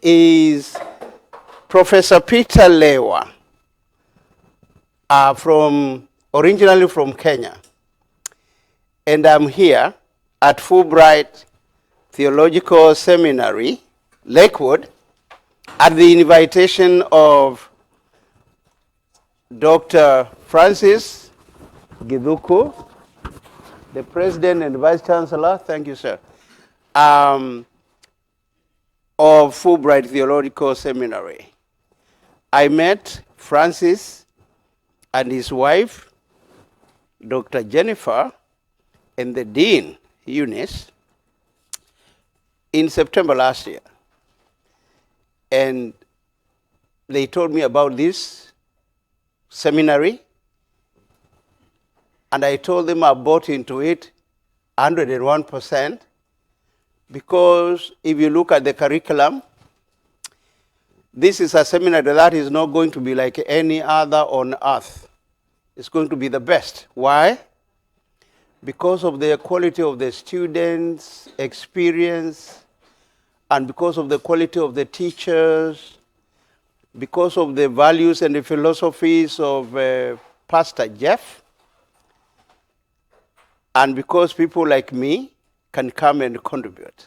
is Professor Peter Lewa, originally from Kenya. And I'm here at Fulbright Theological Seminary, Lakewood, at the invitation of Dr. Francis Githuku, the President and Vice Chancellor, thank you, sir, of Fulbright Theological Seminary. I met Francis and his wife, Dr. Jennifer, and the Dean, Eunice, in September last year. And they told me about this seminary, and I told them I bought into it 101%, because if you look at the curriculum, this is a seminary that is not going to be like any other on earth. It's going to be the best. Why? Because of the quality of the students' experience, and because of the quality of the teachers, because of the values and the philosophies of Pastor Jeff, and because people like me can come and contribute.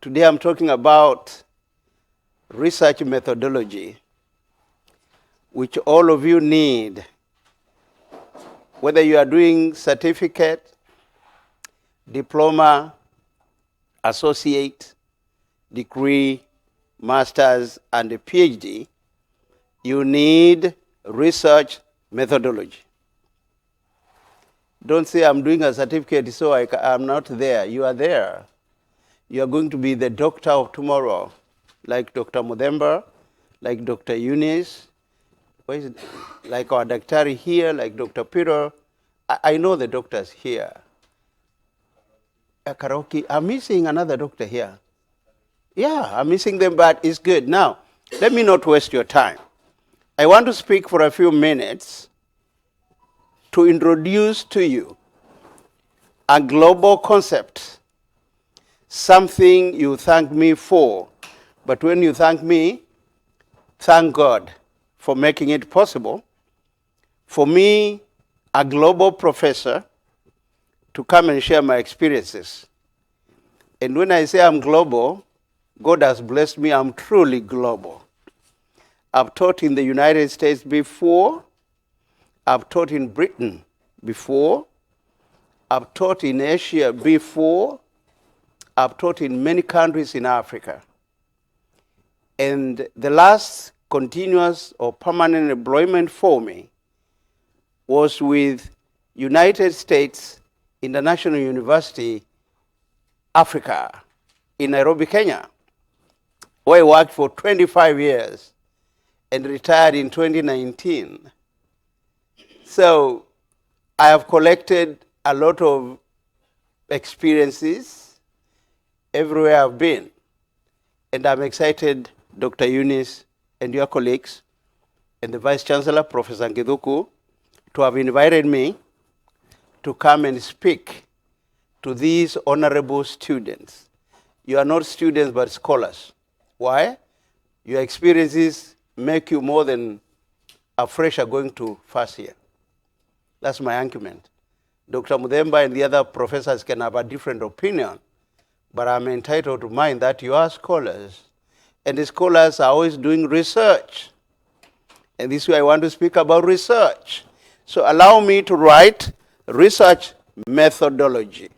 Today I'm talking about research methodology, which all of you need, whether you are doing certificate, diploma, associate, degree, master's, and a PhD, you need research methodology. Don't say I'm doing a certificate so I'm not there. You are there. You are going to be the doctor of tomorrow, like Dr. Mudemba, like Dr. Eunice, like our daktari here, like Dr. Peter. I know the doctors here. Karaoke. I'm missing another doctor here. Yeah, I'm missing them, but it's good. Now, let me not waste your time. I want to speak for a few minutes to introduce to you a global concept, something you thank me for. But when you thank me, thank God for making it possible for me, a global professor, to come and share my experiences. And when I say I'm global, God has blessed me, I'm truly global. I've taught in the United States before, I've taught in Britain before, I've taught in Asia before, I've taught in many countries in Africa. And the last continuous or permanent employment for me was with United States International University, Africa, in Nairobi, Kenya, where I worked for 25 years and retired in 2019. So I have collected a lot of experiences everywhere I've been. And I'm excited, Dr. Eunice and your colleagues, and the Vice Chancellor, Professor Githuku, to have invited me to come and speak to these honorable students. You are not students, but scholars. Why? Your experiences make you more than a fresher going to first year. That's my argument. Dr. Mudemba and the other professors can have a different opinion, but I'm entitled to mine that you are scholars. And the scholars are always doing research. And this way I want to speak about research. So allow me to write research methodology.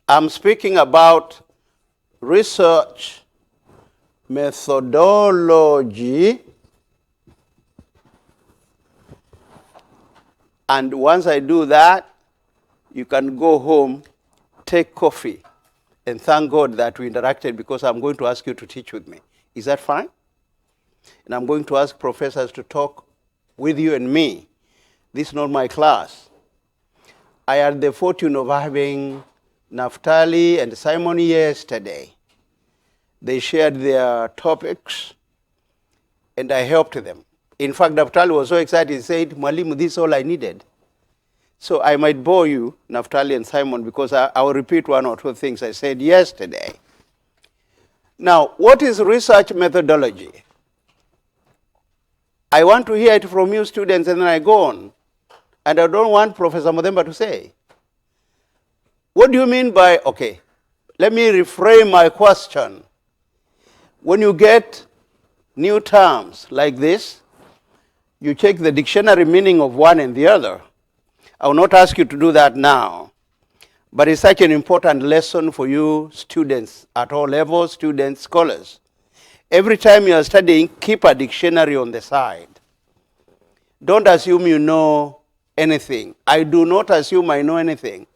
I'm speaking about research methodology. And once I do that, you can go home, take coffee, and thank God that we interacted, because I'm going to ask you to teach with me. Is that fine? And I'm going to ask professors to talk with you and me. This is not my class. I had the fortune of having Naftali and Simon yesterday. They shared their topics, and I helped them. In fact, Naftali was so excited, he said, Mwalimu, this is all I needed. So I might bore you, Naphtali and Simon, because I will repeat one or two things I said yesterday. Now, what is research methodology? I want to hear it from you students, and then I go on. And I don't want Professor Mudemba to say. What do you mean by, okay, let me reframe my question. When you get new terms like this, you check the dictionary meaning of one and the other. I will not ask you to do that now, but it's such an important lesson for you students at all levels, students, scholars. Every time you are studying, keep a dictionary on the side. Don't assume you know anything. I do not assume I know anything.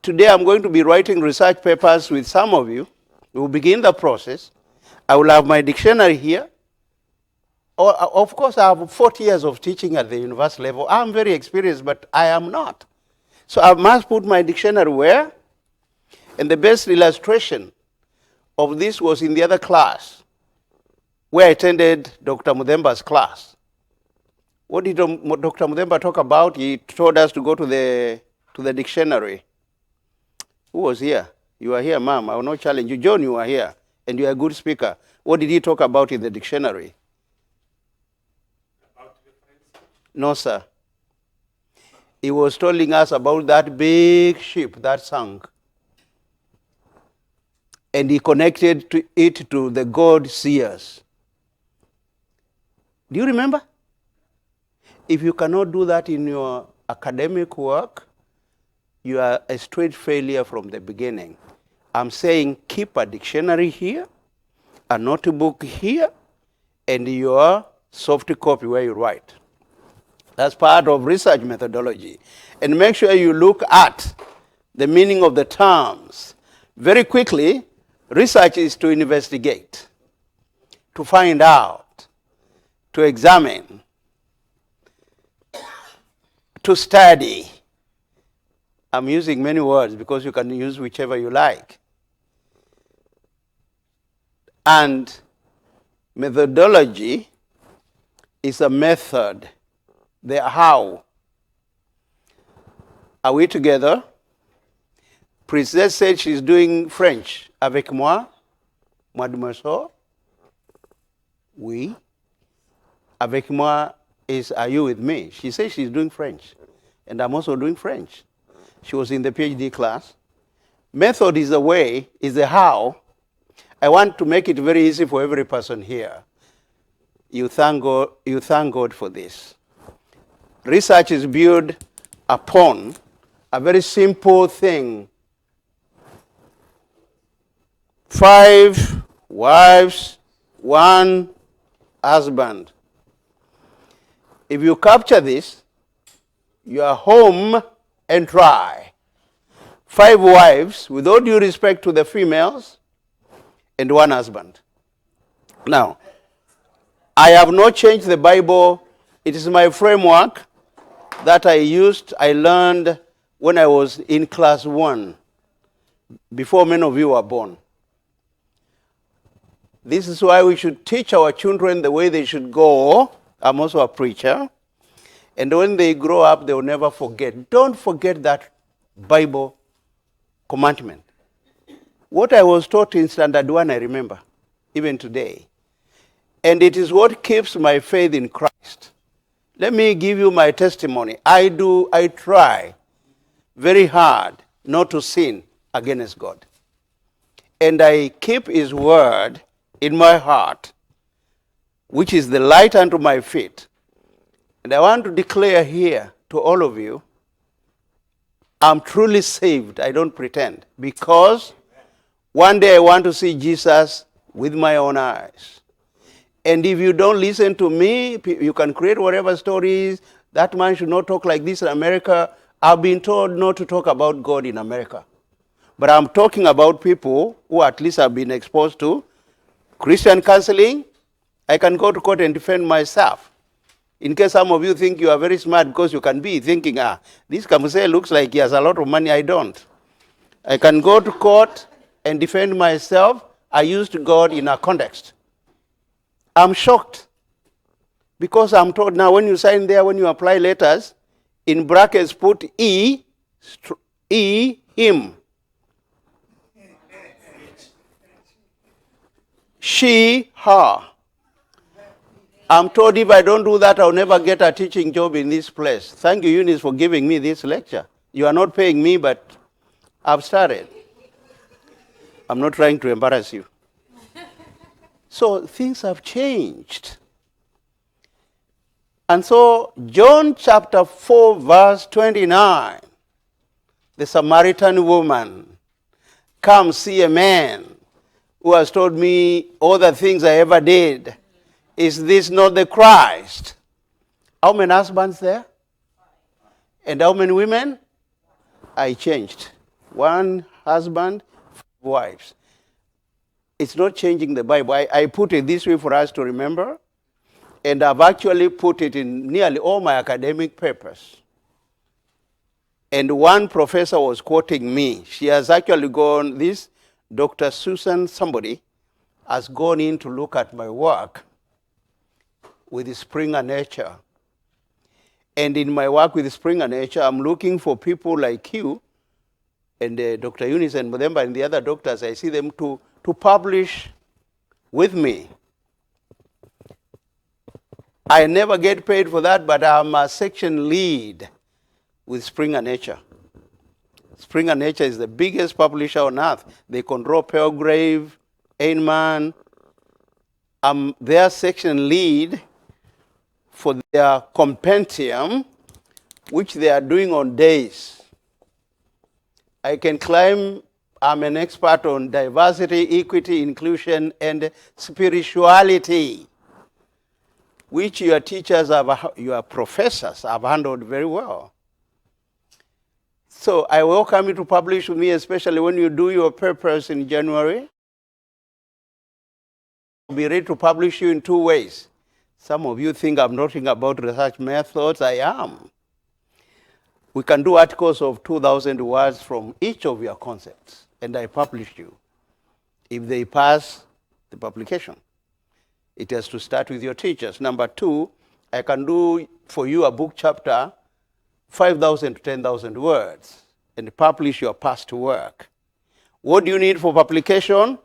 Today I'm going to be writing research papers with some of you. We will begin the process. I will have my dictionary here. Of course, I have 40 years of teaching at the university level. I'm very experienced, but I am not. So I must put my dictionary where? And the best illustration of this was in the other class, where I attended Dr. Mudemba's class. What did Dr. Mudemba talk about? He told us to go to the dictionary. Who was here? You are here, ma'am. I will not challenge you. John, you are here, and you are a good speaker. What did he talk about in the dictionary? No, sir. He was telling us about that big ship that sank. And he connected it to the god seers. Do you remember? If you cannot do that in your academic work, you are a straight failure from the beginning. I'm saying keep a dictionary here, a notebook here, and your soft copy where you write. That's part of research methodology. And make sure you look at the meaning of the terms. Very quickly, research is to investigate, to find out, to examine, to study. I'm using many words because you can use whichever you like. And methodology is a method. The how. Are we together? Princess said she's doing French. Avec moi, mademoiselle? Oui. Avec moi is, are you with me? She says she's doing French. And I'm also doing French. She was in the PhD class. Method is the way, is the how. I want to make it very easy for every person here. You thank God for this. Research is built upon a very simple thing. 5 wives, 1 husband. If you capture this, you are home and dry. 5 wives, with all due respect to the females, and 1 husband. Now, I have not changed the Bible. It is my framework that I learned when I was in class 1, before many of you were born. This is why we should teach our children the way they should go. I'm also a preacher. And when they grow up, they will never forget. Don't forget that Bible commandment. What I was taught in standard 1, I remember, even today. And it is what keeps my faith in Christ. Let me give you my testimony. I try very hard not to sin against God. And I keep his word in my heart, which is the light unto my feet. And I want to declare here to all of you, I'm truly saved. I don't pretend. Because one day I want to see Jesus with my own eyes. And if you don't listen to me, you can create whatever stories. That man should not talk like this in America. I've been told not to talk about God in America. But I'm talking about people who at least have been exposed to Christian counseling. I can go to court and defend myself. In case some of you think you are very smart because you can be thinking, this Kamuse looks like he has a lot of money. I don't. I can go to court and defend myself. I used God in a context. I'm shocked because I'm told now when you sign there, when you apply letters, In brackets, put E, him. She, her. I'm told if I don't do that, I'll never get a teaching job in this place. Thank you, Eunice, for giving me this lecture. You are not paying me, but I've started. I'm not trying to embarrass you. So things have changed. And so John chapter 4, verse 29, the Samaritan woman, come see a man who has told me all the things I ever did. Is this not the Christ? How many husbands there? And how many women? I changed. One husband, 5 wives. It's not changing the Bible. I put it this way for us to remember. And I've actually put it in nearly all my academic papers. And one professor was quoting me. She has actually gone, this Dr. Susan somebody has gone in to look at my work with Springer Nature. And in my work with Springer Nature, I'm looking for people like you and Dr. Eunice and Mudemba and the other doctors. I see them to publish with me. I never get paid for that, but I'm a section lead with Springer Nature. Springer Nature is the biggest publisher on earth. They control Pelgrave, Einman. I'm their section lead for their compendium, which they are doing on days. I can claim I'm an expert on diversity, equity, inclusion, and spirituality, which your teachers, your professors have handled very well. So I welcome you to publish with me, especially when you do your papers in January. I'll be ready to publish you in 2 ways. Some of you think I'm not thinking about research methods. I am. We can do articles of 2,000 words from each of your concepts, and I publish you. If they pass the publication, it has to start with your teachers. Number 2, I can do for you a book chapter, 5,000 to 10,000 words, and publish your past work. What do you need for publication?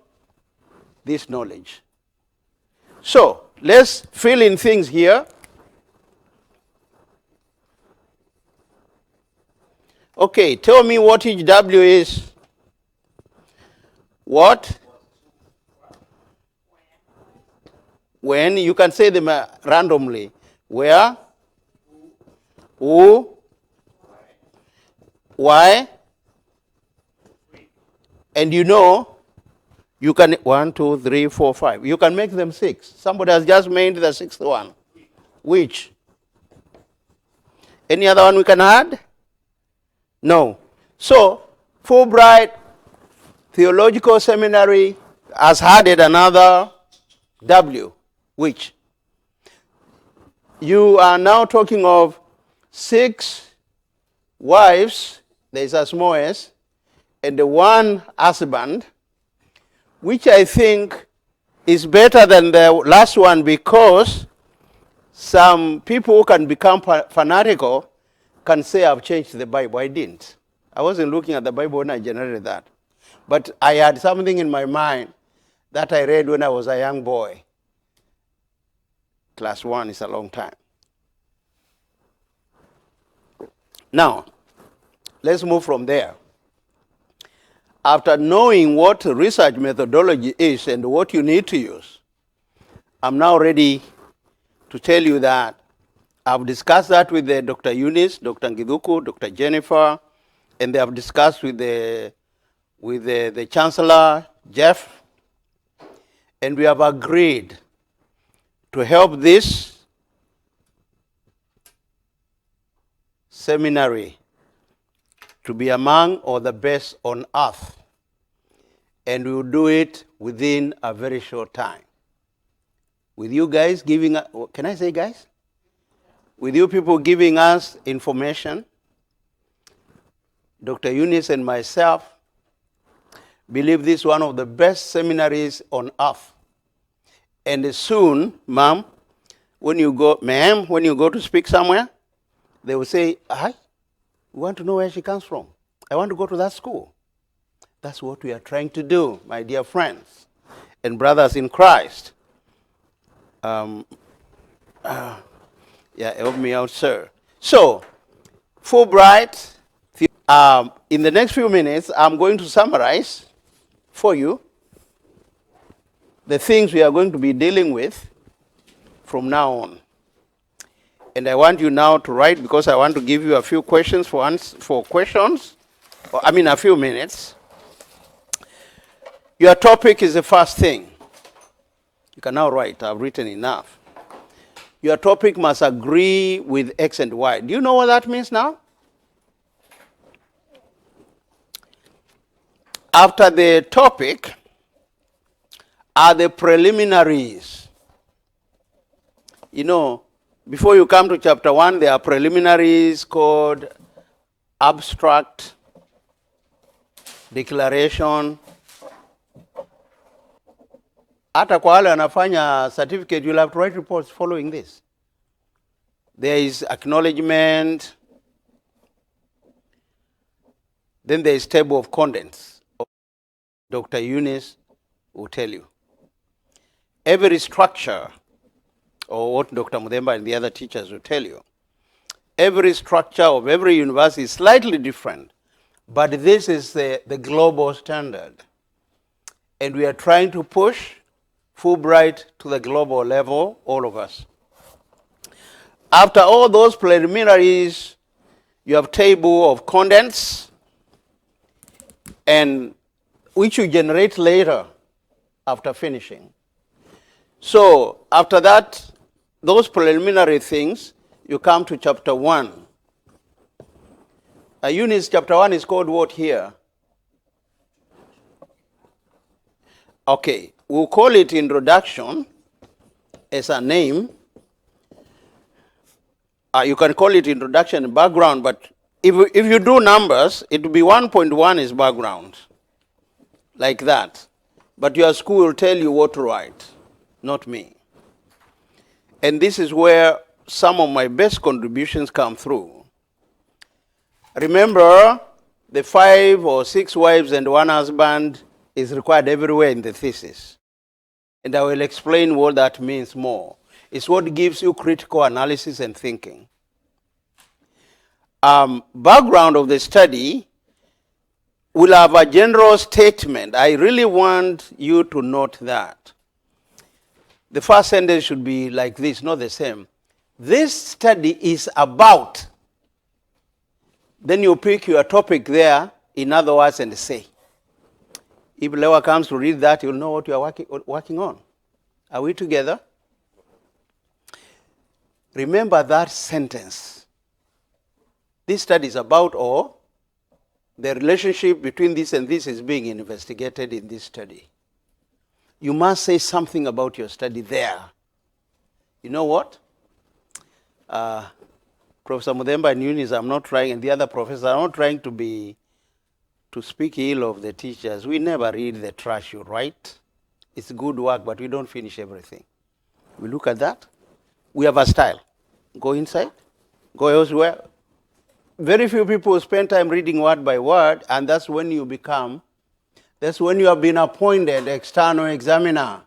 This knowledge. So, let's fill in things here. Okay, tell me what each W is. What? When. You can say them randomly. Where? Who? Why? And you know, you can, 1, 2, 3, 4, 5. You can make them 6. Somebody has just made the 6th one. Which? Any other one we can add? No. So, Fulbright Theological Seminary has added another W. Which? You are now talking of 6 wives, there is a small s, and the 1 husband, which I think is better than the last one because some people who can become fanatical can say I've changed the Bible. I didn't. I wasn't looking at the Bible when I generated that. But I had something in my mind that I read when I was a young boy. Class 1 is a long time. Now, let's move from there. After knowing what research methodology is and what you need to use, I'm now ready to tell you that I've discussed that with Dr. Eunice, Dr. Ngiduku, Dr. Jennifer, and they have discussed with the Chancellor, Jeff, and we have agreed to help this seminary to be among or the best on earth. And we will do it within a very short time. With you guys giving, can I say guys? With you people giving us information, Dr. Eunice and myself believe this is one of the best seminaries on earth. And soon, ma'am, when you go to speak somewhere, They will say, we want to know where she comes from. I want to go to that school. That's what we are trying to do, my dear friends and brothers in Christ. Yeah, help me out, sir. So, Fulbright, in the next few minutes, I'm going to summarize for you the things we are going to be dealing with from now on. And I want you now to write, because I want to give you a few questions for questions, a few minutes. Your topic is the first thing. You can now write. I've written enough. Your topic must agree with X and Y. Do you know what that means now? After the topic are the preliminaries. You know, before you come to chapter 1, there are preliminaries called abstract, declaration. Hata kwa wale wanafanya certificate, you'll have to write reports following this. There is acknowledgement. Then there is table of contents. Dr. Eunice will tell you. Every structure, or what Dr. Mudemba and the other teachers will tell you, every structure of every university is slightly different, but this is the global standard. And we are trying to push Fulbright to the global level, all of us. After all those preliminaries, you have table of contents, and which you generate later after finishing. So after that, those preliminary things, you come to chapter 1. Eunice, chapter 1 is called what here? Okay, we'll call it introduction as a name. You can call it introduction and background, but if you do numbers, it will be 1.1 is background, like that. But your school will tell you what to write, not me. And this is where some of my best contributions come through. Remember, the 5 or 6 wives and 1 husband is required everywhere in the thesis. And I will explain what that means more. It's what gives you critical analysis and thinking. Background of the study will have a general statement. I really want you to note that. The first sentence should be like this, not the same. This study is about. Then you pick your topic there, in other words, and say. If Lewa comes to read that, you'll know what you are working on. Are we together? Remember that sentence. This study is about, or the relationship between this and this is being investigated in this study. You must say something about your study there. You know what? Professor Mudemba and Eunice, I'm not trying, and the other professors, I'm not trying to speak ill of the teachers. We never read the trash you write. It's good work, but we don't finish everything. We look at that. We have a style. Go inside, go elsewhere. Very few people spend time reading word by word, and that's when you have been appointed external examiner.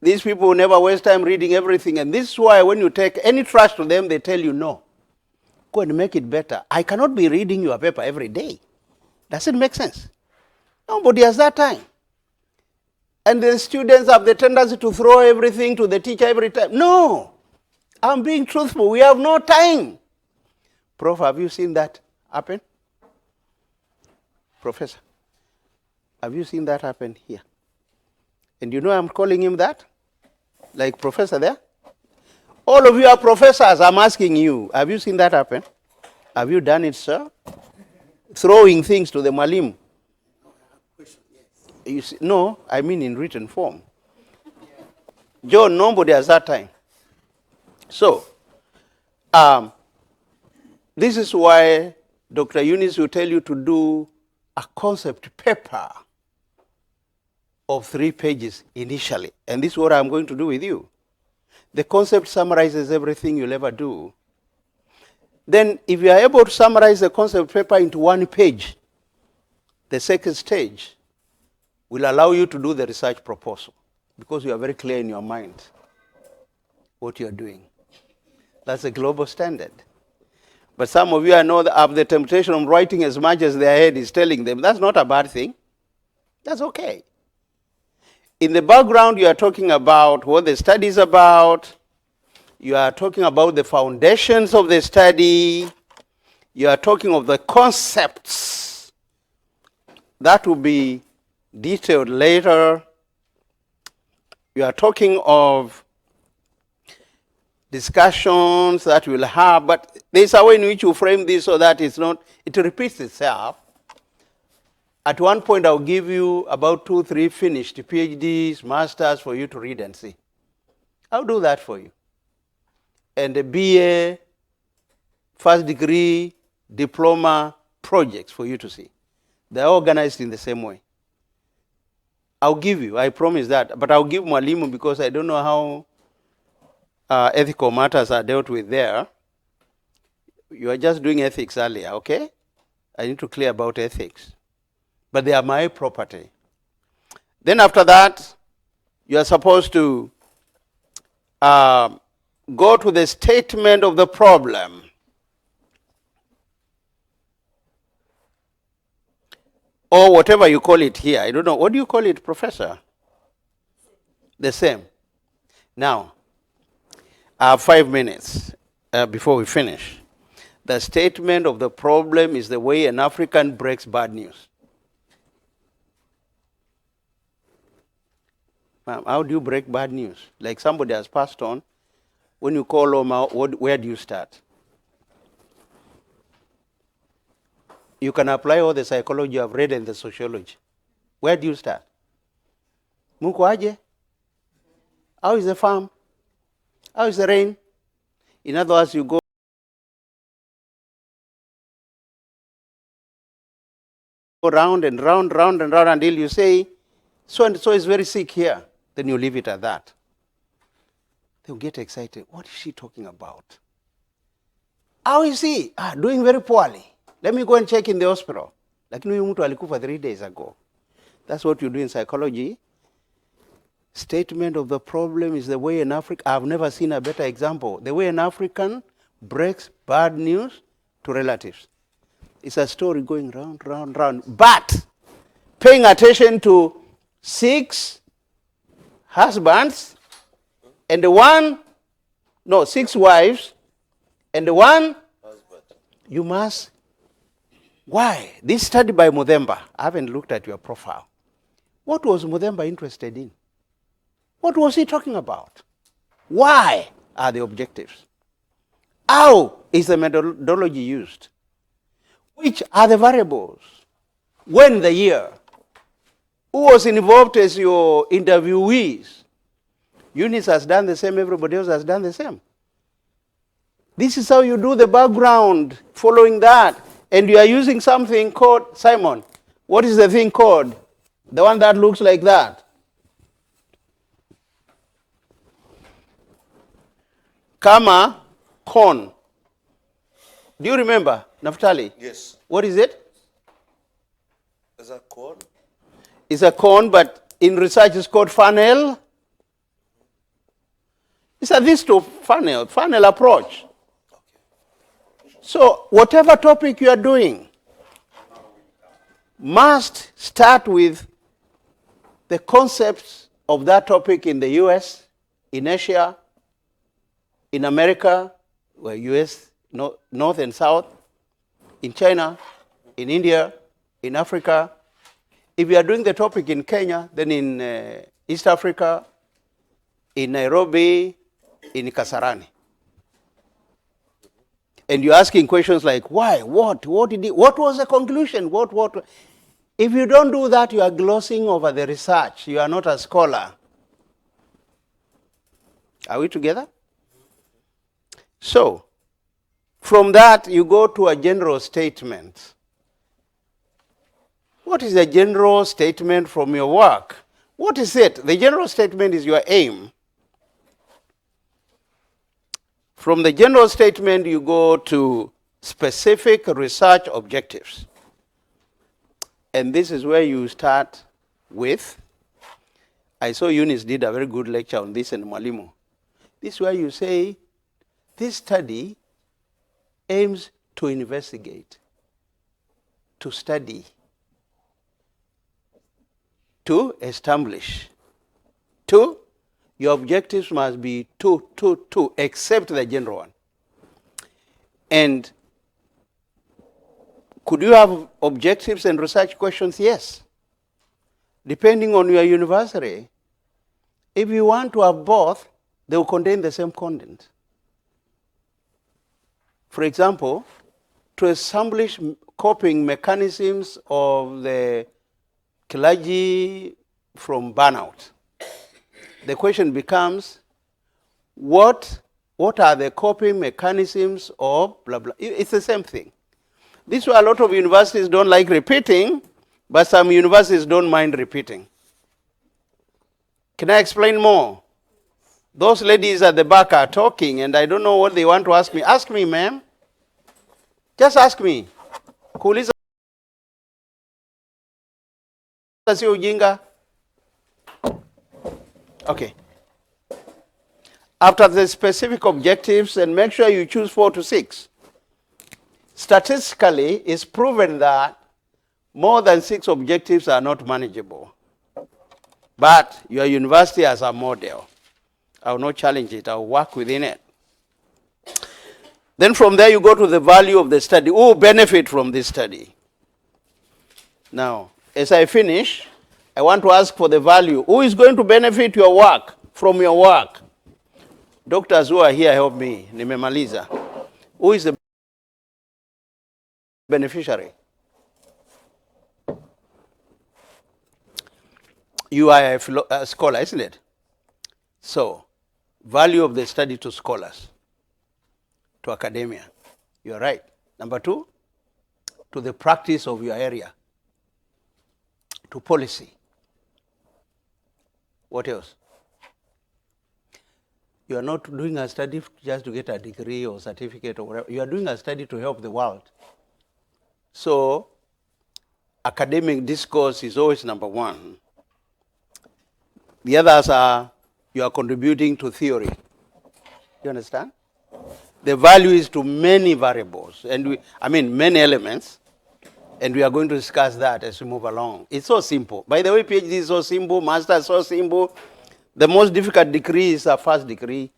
These people never waste time reading everything, and this is why when you take any trash to them, they tell you no. Go and make it better. I cannot be reading your paper every day. Does it make sense? Nobody has that time. And the students have the tendency to throw everything to the teacher every time. No, I'm being truthful. We have no time. Prof, have you seen that happen? Professor, have you seen that happen here? And you know I'm calling him that? Like professor there? All of you are professors. I'm asking you, have you seen that happen? Have you done it, sir? Throwing things to the malim. You see, no, I mean in written form. John, nobody has that time. So, this is why Dr. Eunice will tell you to do a concept paper of 3 pages initially. And this is what I'm going to do with you. The concept summarizes everything you'll ever do. Then if you are able to summarize the concept paper into one page, the second stage will allow you to do the research proposal because you are very clear in your mind what you are doing. That's a global standard. But some of you I know that have the temptation of writing as much as their head is telling them. That's not a bad thing. That's okay. In the background, you are talking about what the study is about. You are talking about the foundations of the study. You are talking of the concepts. That will be detailed later. You are talking of discussions that we'll have, but there's a way in which you frame this so that it repeats itself. At one point, I'll give you about 2-3 finished PhDs, masters for you to read and see. I'll do that for you. And the BA, first degree, diploma projects for you to see. They're organized in the same way. I'll give you, I promise that, but I'll give Mwalimu because I don't know how ethical matters are dealt with there. You are just doing ethics earlier, okay? I need to clear about ethics. But they are my property. Then after that, you are supposed to go to the statement of the problem. Or whatever you call it here. I don't know. What do you call it, Professor? The same. Now, 5 minutes before we finish. The statement of the problem is the way an African breaks bad news. How do you break bad news? Like somebody has passed on. When you call them out, where do you start? You can apply all the psychology you have read and the sociology. Where do you start? Muko aje? How is the farm? How is the rain? In other words, you go round and round until you say, so and so is very sick here. Then you leave it at that. They'll get excited. What is she talking about? How is he? Doing very poorly. Let me go and check in the hospital. Lakini huyu mtu alikufa 3 days ago. That's what you do in psychology. Statement of the problem is the way an African, I've never seen a better example. The way an African breaks bad news to relatives. It's a story going round. But paying attention to 6 husbands and 6 wives and 1 husband. You must. Why? This study by Mudemba, I haven't looked at your profile. What was Mudemba interested in? What was he talking about? Why are the objectives? How is the methodology used? Which are the variables? When the year? Who was involved as your interviewees? Eunice has done the same, everybody else has done the same. This is how you do the background following that. And you are using something called, Simon, what is the thing called? The one that looks like that. Kama cone. Do you remember, Naftali? Yes. What is it? Is that cone? It's a cone, but in research it's called funnel. It's a this to funnel approach. So whatever topic you are doing must start with the concepts of that topic in the US, in Asia, in America, where US, North and South, in China, in India, in Africa. If you are doing the topic in Kenya, then in East Africa, in Nairobi, in Kasarani. And you're asking questions like, why, what was the conclusion, what? If you don't do that, you are glossing over the research. You are not a scholar. Are we together? So, from that, you go to a general statement. What is a general statement from your work? What is it? The general statement is your aim. From the general statement, you go to specific research objectives. And this is where you start with, I saw Eunice did a very good lecture on this in Mwalimu. This is where you say, this study aims to investigate, to study, to establish. Two, your objectives must be two, except the general one. And could you have objectives and research questions? Yes. Depending on your university, if you want to have both, they will contain the same content. For example, to establish coping mechanisms of the clergy from burnout, the question becomes, what are the coping mechanisms of blah, blah. It's the same thing. This is why a lot of universities don't like repeating, but some universities don't mind repeating. Can I explain more? Those ladies at the back are talking, and I don't know what they want to ask me. Ask me, ma'am. Just ask me. Kuuliza sio ujinga. Okay. After the specific objectives, and make sure you choose 4 to 6. Statistically, it's proven that more than 6 objectives are not manageable. But your university has a model. I will not challenge it. I will work within it. Then from there, you go to the value of the study. Who will benefit from this study? Now, as I finish, I want to ask for the value. Who is going to benefit your work from your work? Doctors who are here, help me. Nimemaliza. Who is the beneficiary? You are a scholar, isn't it? So, value of the study to scholars, to academia. You're right. Number 2, to the practice of your area, to policy. What else? You are not doing a study just to get a degree or certificate or whatever. You are doing a study to help the world. So, academic discourse is always number 1. The others are, you are contributing to theory. You understand? The value is to many variables, and many elements, and we are going to discuss that as we move along. It's so simple. By the way, PhD is so simple, master is so simple. The most difficult degree is a first degree,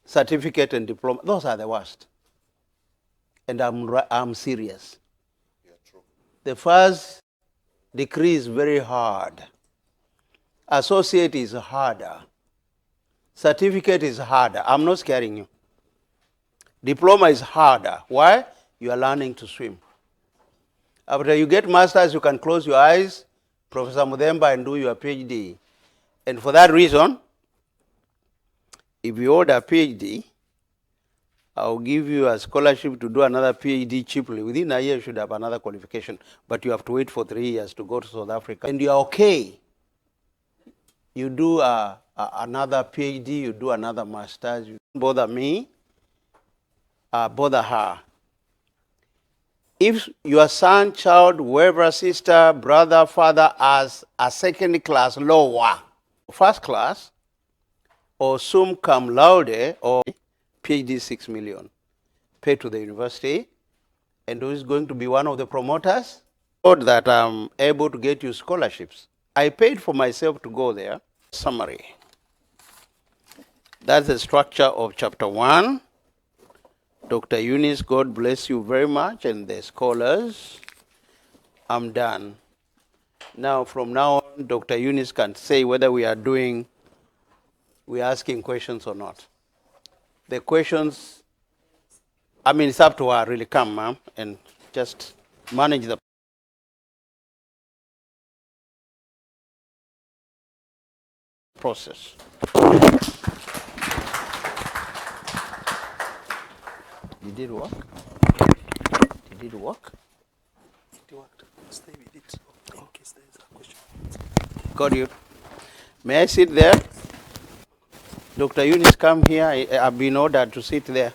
certificate and diploma. Those are the worst. And I'm serious. Yeah, true. The first degree is very hard. Associate is harder. Certificate is harder. I'm not scaring you. Diploma is harder. Why? You are learning to swim. After you get masters, you can close your eyes, Professor Mudemba, and do your PhD. And for that reason, if you hold a PhD, I'll give you a scholarship to do another PhD cheaply. Within a year, you should have another qualification. But you have to wait for 3 years to go to South Africa. And you're okay. You do another PhD, you do another master's. You don't bother me, bother her. If your son, child, whoever, sister, brother, father has a second class Lewa, first class, or sum cum laude, or PhD 6 million, pay to the university, and who is going to be one of the promoters? That I'm able to get you scholarships. I paid for myself to go there. Summary. That's the structure of chapter 1. Dr. Eunice, God bless you very much, and the scholars. I'm done. Now, from now on, Dr. Eunice can say whether we are asking questions or not. The questions, it's up to her, really. Come, ma'am, and just manage the process. Did it work? Did it work? It worked. Stay with it in case there is a question. Got you. May I sit there? Dr. Eunice, come here. I've been ordered to sit there.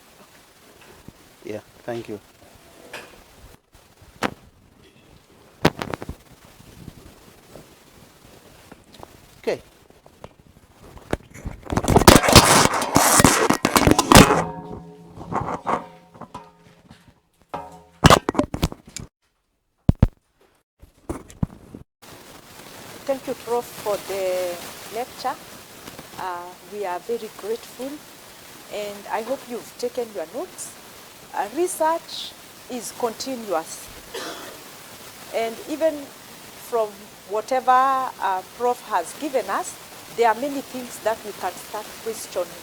Yeah, thank you. Okay. Thank you, Prof, for the lecture. We are very grateful, and I hope you've taken your notes. Research is continuous, and even from whatever Prof has given us, there are many things that we can start questioning.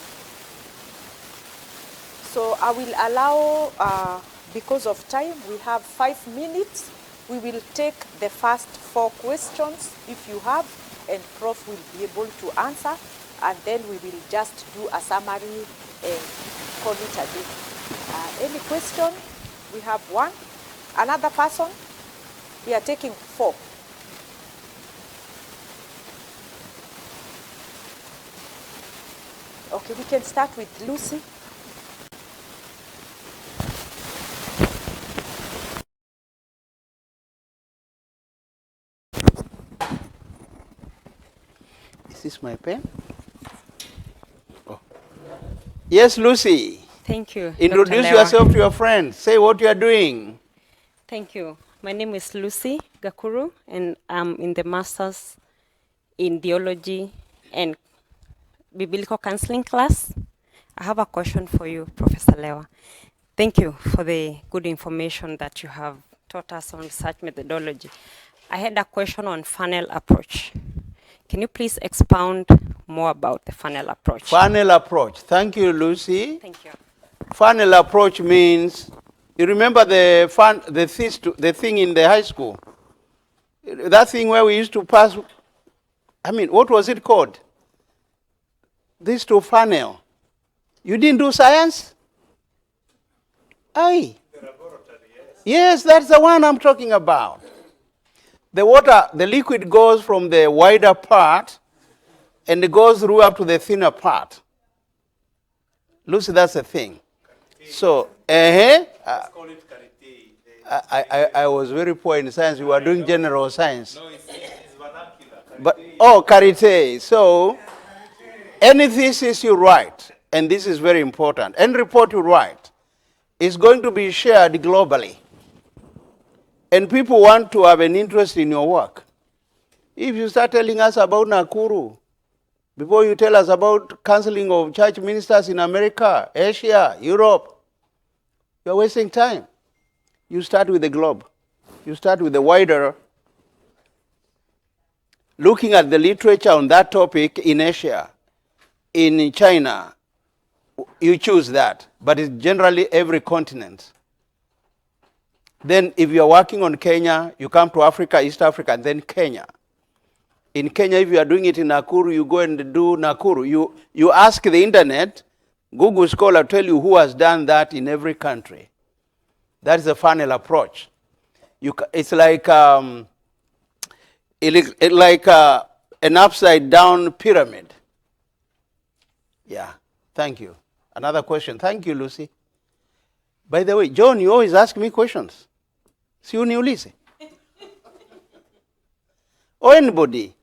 So I will allow, because of time, we have 5 minutes. We will take the first 4 questions if you have, and Prof will be able to answer, and then we will just do a summary and call it a day. Any question? We have 1. Another person? We are taking 4. Okay, we can start with Lucy. Is this my pen? Oh. Yes, Lucy. Thank you. Introduce Dr. Lewa. yourself to your friends. Say what you are doing. Thank you. My name is Lucy Gakuru, and I'm in the Masters in Theology and Biblical Counseling class. I have a question for you, Professor Lewa. Thank you for the good information that you have taught us on research methodology. I had a question on funnel approach. Can you please expound more about the funnel approach? Funnel approach. Thank you, Lucy. Thank you. Funnel approach means, you remember the thing in the high school? That thing where we used to pass, what was it called? This to funnel. You didn't do science? Aye. The laboratory, yes. Yes, that's the one I'm talking about. The water, the liquid goes from the wider part and it goes through up to the thinner part. Lucy, that's the thing. So, let's call it karate. I was very poor in science. We were doing general science. No, it's vernacular. But, karate. So, any thesis you write, and this is very important, any report you write is going to be shared globally. And people want to have an interest in your work. If you start telling us about Nakuru, before you tell us about counseling of church ministers in America, Asia, Europe, you're wasting time. You start with the globe. You start with the wider, looking at the literature on that topic in Asia, in China, you choose that, but it's generally every continent. Then if you're working on Kenya, you come to Africa, East Africa, and then Kenya. In Kenya, if you are doing it in Nakuru, you go and do Nakuru. You ask the internet, Google Scholar tell you who has done that in every country. That is a funnel approach. It's like an upside down pyramid. Yeah, thank you. Another question. Thank you, Lucy. By the way, John, you always ask me questions. See you, Lucy. Or anybody.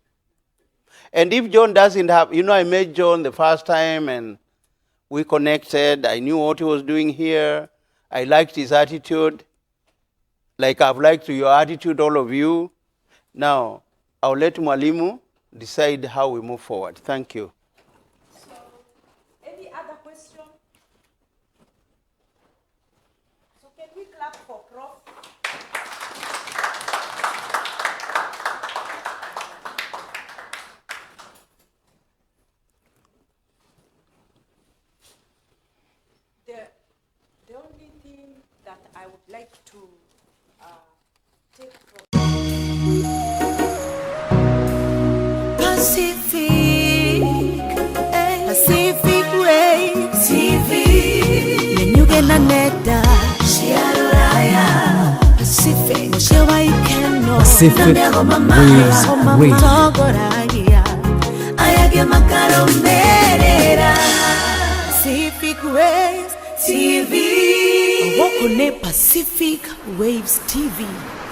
And if John doesn't have, I met John the first time and we connected. I knew what he was doing here. I liked his attitude. Like I've liked your attitude, all of you. Now, I'll let Mwalimu decide how we move forward. Thank you. So, any other question? So can we clap for Prof? The only thing that I would like to take from Pacific Way TV Nenyugena neda Shiaraya Pacific Moshewa ikeno Pacific Waves Radio Ayage makaro merera Kone Pacific Waves TV.